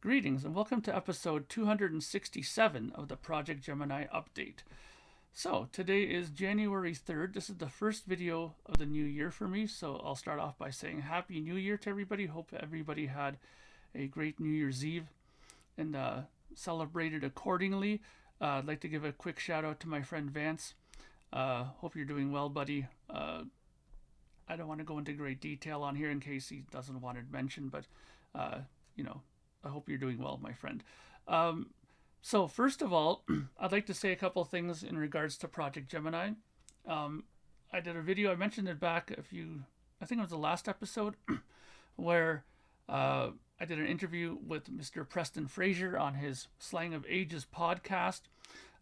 Greetings and welcome to episode 267 of the Projekt Gemineye update. So, today is January 3rd. This is the first video of the new year for me, so I'll start off by saying Happy New Year to everybody. Hope everybody had a great New Year's Eve and celebrated accordingly. I'd like to give a quick shout out to my friend Vance. Hope you're doing well, buddy. I don't want to go into great detail on here in case he doesn't want it mentioned, but I hope you're doing well, my friend. So first of all, I'd like to say a couple things in regards to Projekt Gemineye. I did a video, I mentioned it back I think it was the last episode, where I did an interview with Mr. Preston Fraser on his Slang of Ages podcast.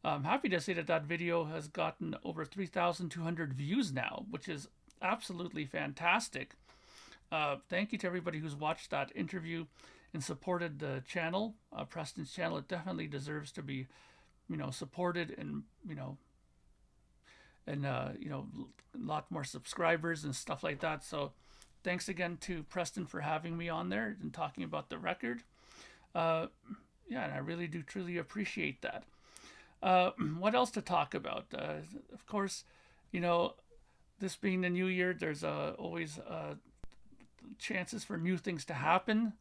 I'm happy to say that video has gotten over 3,200 views now, which is absolutely fantastic. Thank you to everybody who's watched that interview and supported the channel, Preston's channel. It definitely deserves to be, supported and, a lot more subscribers and stuff like that. So thanks again to Preston for having me on there and talking about the record. And I really do truly appreciate that. What else to talk about? Of course, this being the new year, there's always chances for new things to happen.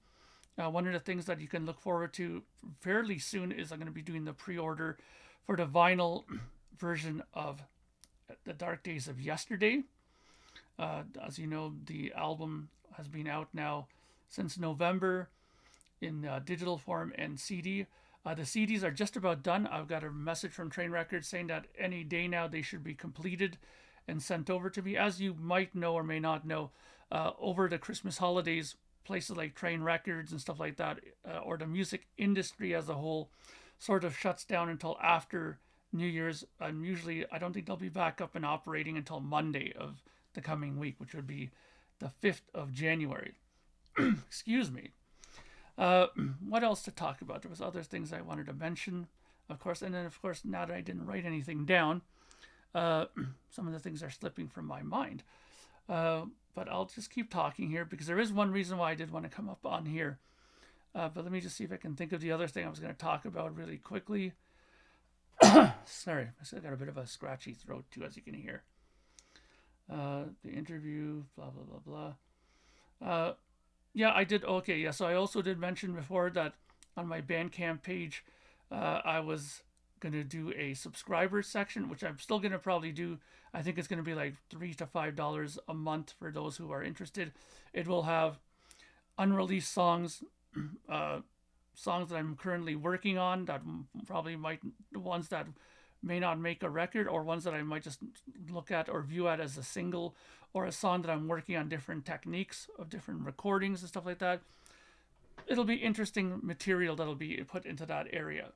One of the things that you can look forward to fairly soon is I'm going to be doing the pre-order for the vinyl version of The Dark Days of Yesterday. As you know, the album has been out now since November in digital form and CD. The CDs are just about done. I've got a message from Train Records saying that any day now they should be completed and sent over to me. As you might know or may not know, over the Christmas holidays, places like Train Records and stuff like that, or the music industry as a whole, sort of shuts down until after New Year's. And usually, I don't think they'll be back up and operating until Monday of the coming week, which would be the 5th of January. Excuse me. What else to talk about? There was other things I wanted to mention, of course. And then, of course, now that I didn't write anything down, some of the things are slipping from my mind. But I'll just keep talking here because there is one reason why I did want to come up on here. But let me just see if I can think of the other thing I was going to talk about really quickly. Sorry, I still got a bit of a scratchy throat too, as you can hear. The interview, blah, blah, blah, blah. I did. Okay, yeah. So I also did mention before that on my Bandcamp page, I was going to do a subscriber section, which I'm still going to probably do. I think it's going to be like $3 to $5 a month for those who are interested. It will have unreleased songs, songs that I'm currently working on that probably ones that may not make a record, or ones that I might just look at or view at as a single, or a song that I'm working on different techniques of different recordings and stuff like that. It'll be interesting material that'll be put into that area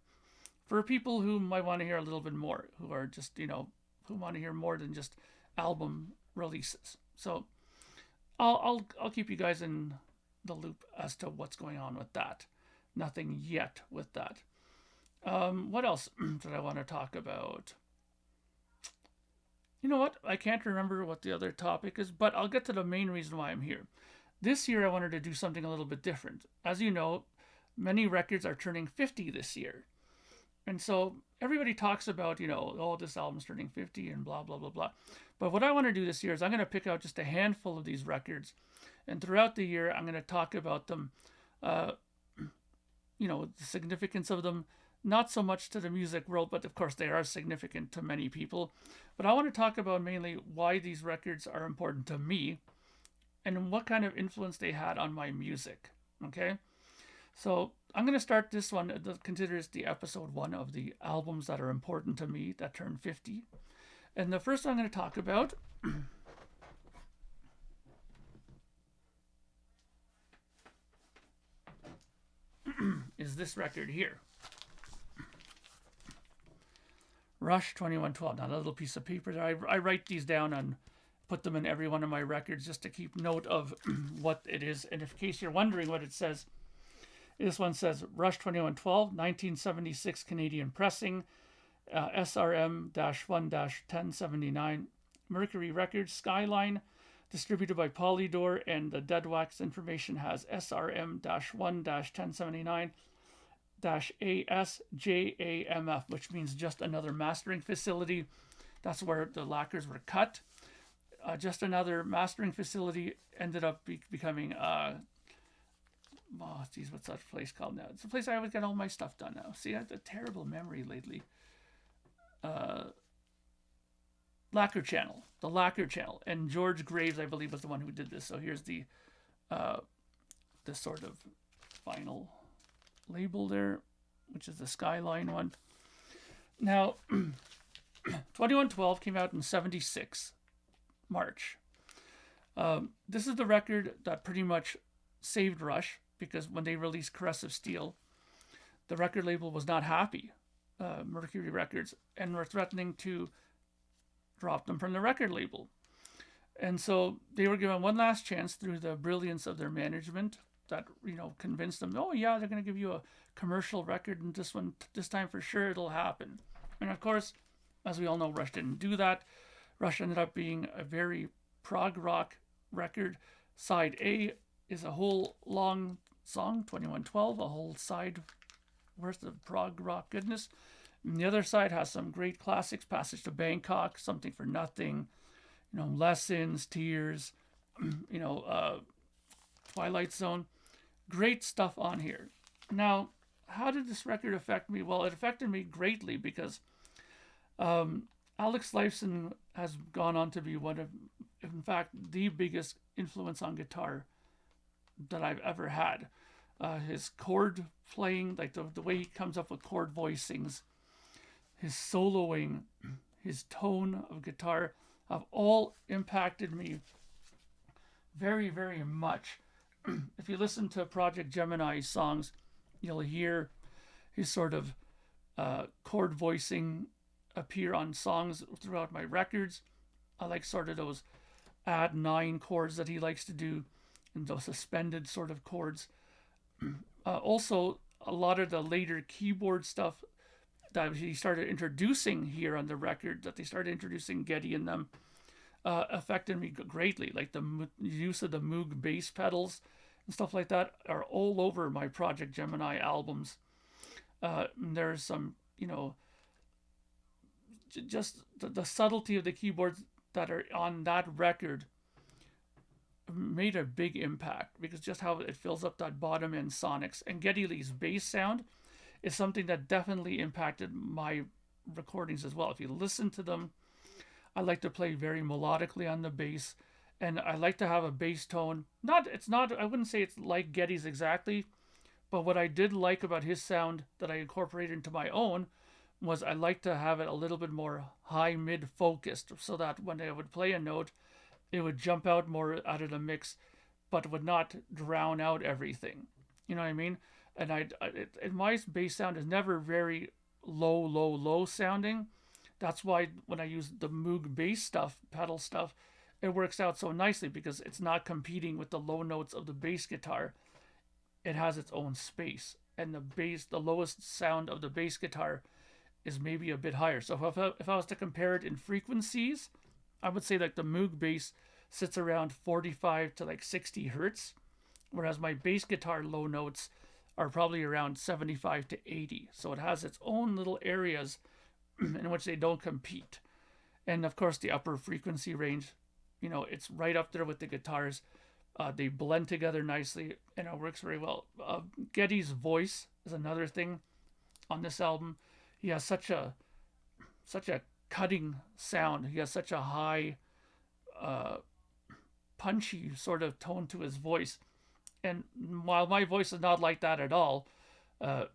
for people who might want to hear a little bit more, who are just, who want to hear more than just album releases. So I'll keep you guys in the loop as to what's going on with that. Nothing yet with that. What else did I want to talk about? You know what? I can't remember what the other topic is, but I'll get to the main reason why I'm here. This year I wanted to do something a little bit different. As you know, many records are turning 50 this year. And so everybody talks about, this album's turning 50 and blah, blah, blah, blah. But what I want to do this year is I'm going to pick out just a handful of these records. And throughout the year, I'm going to talk about them, the significance of them, not so much to the music world, but of course they are significant to many people. But I want to talk about mainly why these records are important to me and what kind of influence they had on my music. Okay? So I'm going to start this one, consider this the episode 1 of the albums that are important to me that turn 50. And the first one I'm going to talk about is this record here. Rush 2112. Now, that little piece of paper, I write these down and put them in every one of my records just to keep note of what it is. And in case you're wondering what it says, this one says Rush 2112, 1976 Canadian pressing, SRM-1-1079, Mercury Records, Skyline, distributed by Polydor, and the Dead Wax information has SRM-1-1079, ASJAMF, which means just another mastering facility. That's where the lacquers were cut. Just another mastering facility ended up becoming oh geez, what's that place called now? It's a place I always get all my stuff done now. See, I have a terrible memory lately. Uh, Lacquer Channel, the Lacquer Channel, and George Graves, I believe, was the one who did this. So here's uh, the sort of final label there, which is the Skyline one. Now, 2112 came out in '76, March. This is the record that pretty much saved Rush, because when they released Caress of Steel, the record label was not happy, Mercury Records, and were threatening to drop them from the record label. And so they were given one last chance through the brilliance of their management that, convinced them, oh yeah, they're going to give you a commercial record, and this time for sure it'll happen. And of course, as we all know, Rush didn't do that. Rush ended up being a very prog rock record. Side A is a whole long song, 2112, a whole side worth of prog rock goodness. And the other side has some great classics, Passage to Bangkok, Something for Nothing, Lessons, Tears, Twilight Zone. Great stuff on here. Now, how did this record affect me? Well, it affected me greatly because Alex Lifeson has gone on to be one of, in fact, the biggest influence on guitar that I've ever had. His chord playing, like the way he comes up with chord voicings, his soloing, his tone of guitar have all impacted me very, very much. If you listen to Projekt Gemineye songs, you'll hear his sort of chord voicing appear on songs throughout my records. I like sort of those add 9 chords that he likes to do, and those suspended sort of chords. Also, a lot of the later keyboard stuff that he started introducing here on the record, that they started introducing Geddy in them, affected me greatly. Like the use of the Moog bass pedals and stuff like that are all over my Projekt Gemineye albums. There's some, just the subtlety of the keyboards that are on that record made a big impact, because just how it fills up that bottom end sonics. And Geddy Lee's bass sound is something that definitely impacted my recordings as well. If you listen to them, I like to play very melodically on the bass, and I like to have a bass tone. I wouldn't say it's like Geddy's exactly, but what I did like about his sound that I incorporated into my own was I like to have it a little bit more high mid focused, so that when I would play a note, it would jump out more out of the mix, but would not drown out everything. You know what I mean? And my bass sound is never very low sounding. That's why when I use the Moog bass stuff, pedal stuff, it works out so nicely, because it's not competing with the low notes of the bass guitar. It has its own space, and the lowest sound of the bass guitar is maybe a bit higher. So if I was to compare it in frequencies, I would say like the Moog bass sits around 45 to like 60 hertz, whereas my bass guitar low notes are probably around 75 to 80. So it has its own little areas in which they don't compete. And of course, the upper frequency range, it's right up there with the guitars. They blend together nicely, and it works very well. Geddy's voice is another thing on this album. He has such a cutting sound. He has such a high, punchy sort of tone to his voice. And while my voice is not like that at all,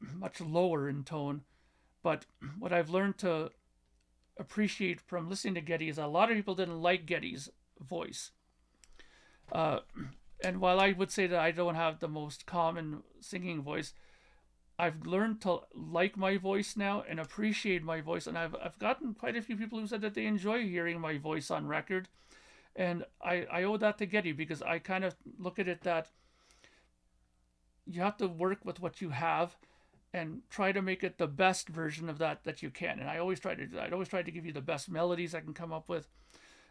much lower in tone, but what I've learned to appreciate from listening to Geddy is a lot of people didn't like Geddy's voice. And while I would say that I don't have the most common singing voice, I've learned to like my voice now and appreciate my voice. And I've gotten quite a few people who said that they enjoy hearing my voice on record. And I owe that to Geddy, because I kind of look at it that you have to work with what you have and try to make it the best version of that you can. And I always try to do that. I always try to give you the best melodies I can come up with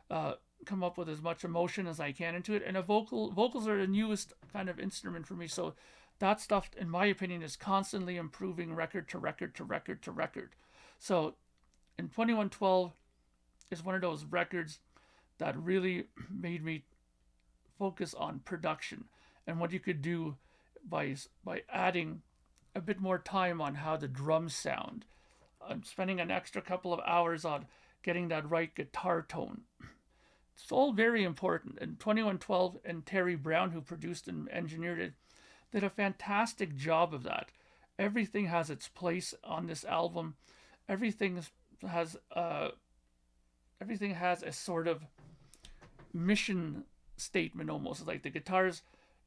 as much emotion as I can into it. And vocals are the newest kind of instrument for me, so that stuff, in my opinion, is constantly improving record to record to record to record. So in 2112 is one of those records that really made me focus on production and what you could do by adding a bit more time on how the drums sound. I'm spending an extra couple of hours on getting that right guitar tone. It's all very important. And 2112 and Terry Brown, who produced and engineered it, did a fantastic job of that. Everything has its place on this album. Everything has everything has a sort of mission statement almost. Like the guitars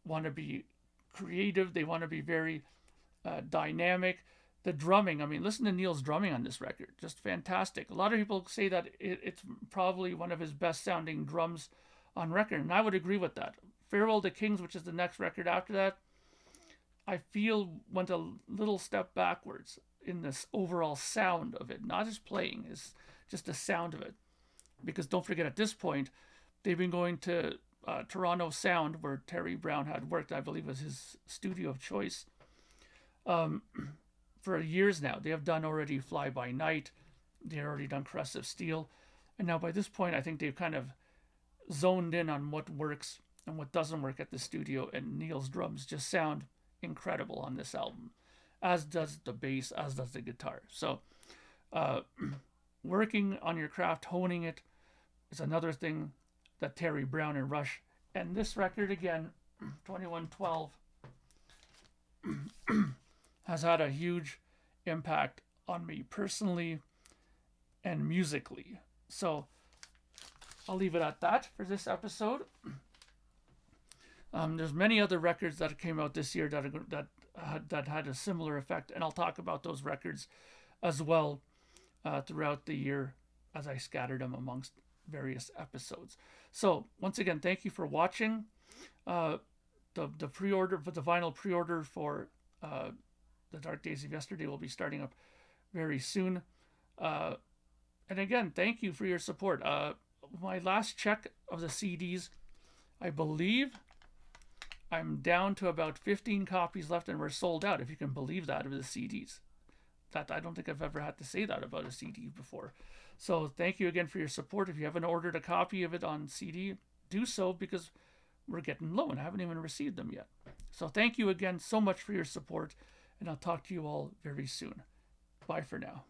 want to be creative. They want to be very dynamic. The drumming, I mean, listen to Neil's drumming on this record. Just fantastic. A lot of people say that it's probably one of his best sounding drums on record, and I would agree with that. Farewell to Kings, which is the next record after that, I feel went a little step backwards in this overall sound of it. Not his playing, is just the sound of it. Because don't forget, at this point, they've been going to Toronto Sound, where Terry Brown had worked, I believe was his studio of choice, for years now. They have done already Fly By Night. They've already done Caressive Steel. And now by this point, I think they've kind of zoned in on what works and what doesn't work at the studio. And Neil's drums just sound incredible on this album, as does the bass, as does the guitar. So working on your craft, honing it, is another thing that Terry Brown and Rush, and this record again, 2112, has had a huge impact on me personally and musically. So I'll leave it at that for this episode. There's many other records that came out this year that had a similar effect, and I'll talk about those records as well throughout the year as I scattered them amongst various episodes. So once again, thank you for watching. The pre-order for the vinyl pre-order for The Dark Days of Yesterday will be starting up very soon. And again, thank you for your support. My last check of the CDs, I believe I'm down to about 15 copies left, and we're sold out, if you can believe that, of the CDs. That I don't think I've ever had to say that about a CD before. So thank you again for your support. If you haven't ordered a copy of it on CD, do so, because we're getting low and I haven't even received them yet. So thank you again so much for your support, and I'll talk to you all very soon. Bye for now.